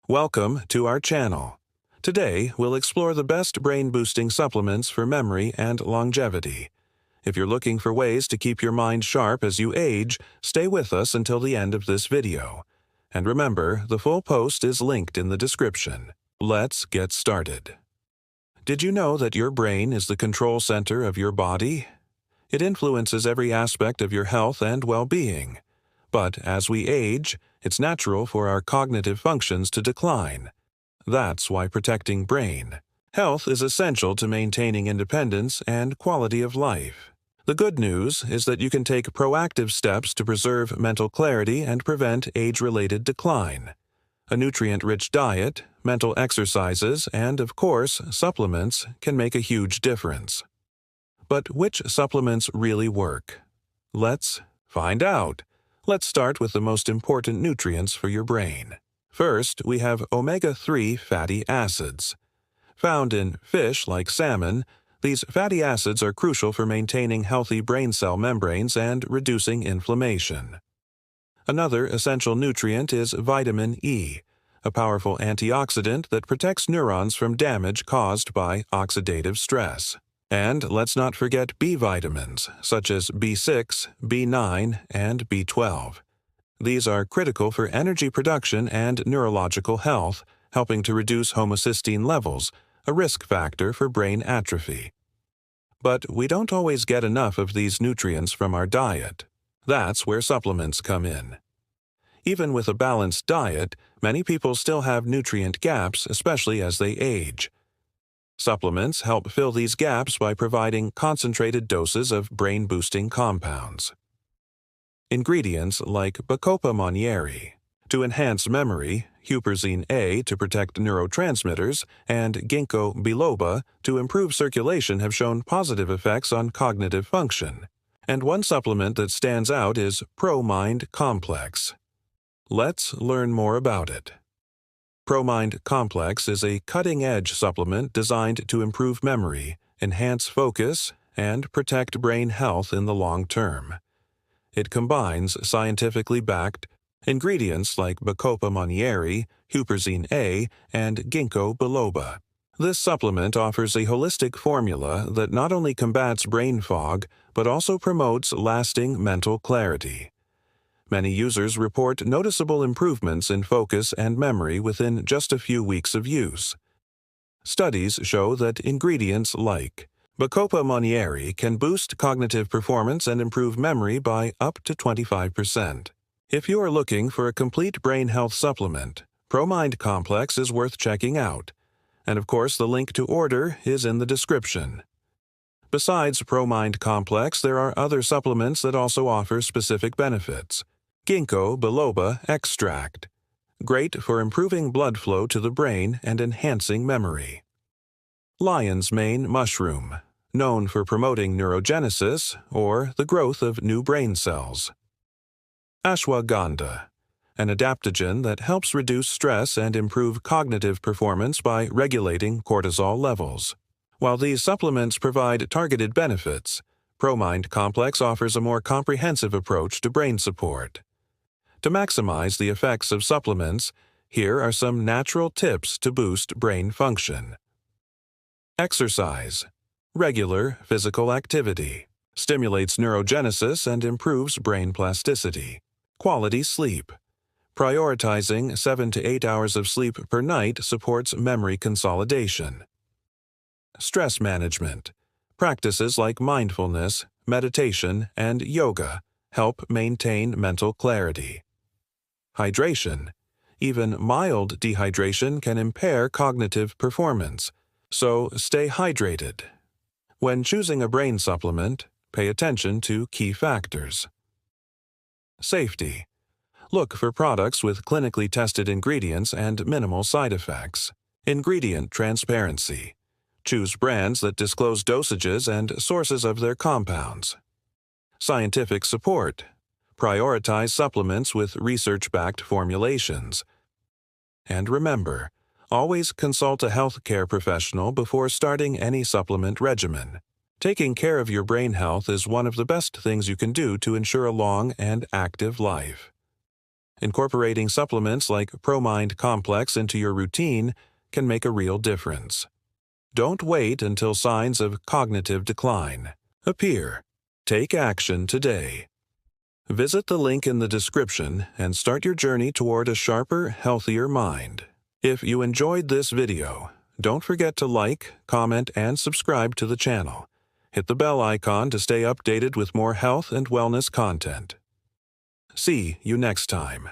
Welcome to our channel. Today, we'll explore the best brain-boosting supplements for memory and longevity. If you're looking for ways to keep your mind sharp as you age, stay with us until the end of this video. And remember, the full post is linked in the description. Let's get started. Did you know that your brain is the control center of your body? It influences every aspect of your health and well-being. But as we age, it's natural for our cognitive functions to decline. That's why protecting brain health is essential to maintaining independence and quality of life. The good news is that you can take proactive steps to preserve mental clarity and prevent age-related decline. A nutrient-rich diet, mental exercises, and, of course, supplements can make a huge difference. But which supplements really work? Let's find out. Let's start with the most important nutrients for your brain. First, we have omega-3 fatty acids. Found in fish like salmon, these fatty acids are crucial for maintaining healthy brain cell membranes and reducing inflammation. Another essential nutrient is vitamin E, a powerful antioxidant that protects neurons from damage caused by oxidative stress. And let's not forget B vitamins, such as B6, B9, and B12. These are critical for energy production and neurological health, helping to reduce homocysteine levels, a risk factor for brain atrophy. But we don't always get enough of these nutrients from our diet. That's where supplements come in. Even with a balanced diet, many people still have nutrient gaps, especially as they age. Supplements help fill these gaps by providing concentrated doses of brain-boosting compounds. Ingredients like Bacopa monnieri to enhance memory, huperzine A to protect neurotransmitters, and ginkgo biloba to improve circulation have shown positive effects on cognitive function. And one supplement that stands out is ProMind Complex. Let's learn more about it. ProMind Complex is a cutting-edge supplement designed to improve memory, enhance focus, and protect brain health in the long term. It combines scientifically backed ingredients like Bacopa monnieri, huperzine A, and ginkgo biloba. This supplement offers a holistic formula that not only combats brain fog, but also promotes lasting mental clarity. Many users report noticeable improvements in focus and memory within just a few weeks of use. Studies show that ingredients like Bacopa monnieri can boost cognitive performance and improve memory by up to 25%. If you are looking for a complete brain health supplement, ProMind Complex is worth checking out. And of course, the link to order is in the description. Besides ProMind Complex, there are other supplements that also offer specific benefits. Ginkgo biloba extract, great for improving blood flow to the brain and enhancing memory. Lion's mane mushroom, known for promoting neurogenesis or the growth of new brain cells. Ashwagandha, an adaptogen that helps reduce stress and improve cognitive performance by regulating cortisol levels. While these supplements provide targeted benefits, ProMind Complex offers a more comprehensive approach to brain support. To maximize the effects of supplements, here are some natural tips to boost brain function. Exercise. Regular physical activity stimulates neurogenesis and improves brain plasticity. Quality sleep. Prioritizing 7 to 8 hours of sleep per night supports memory consolidation. Stress management. Practices like mindfulness, meditation, and yoga help maintain mental clarity. Hydration. Even mild dehydration can impair cognitive performance, so stay hydrated. When choosing a brain supplement, pay attention to key factors. Safety. Look for products with clinically tested ingredients and minimal side effects. Ingredient transparency. Choose brands that disclose dosages and sources of their compounds. Scientific support. Prioritize supplements with research-backed formulations. And remember, always consult a healthcare professional before starting any supplement regimen. Taking care of your brain health is one of the best things you can do to ensure a long and active life. Incorporating supplements like ProMind Complex into your routine can make a real difference. Don't wait until signs of cognitive decline appear. Take action today. Visit the link in the description and start your journey toward a sharper, healthier mind. If you enjoyed this video, don't forget to like, comment, and subscribe to the channel. Hit the bell icon to stay updated with more health and wellness content. See you next time.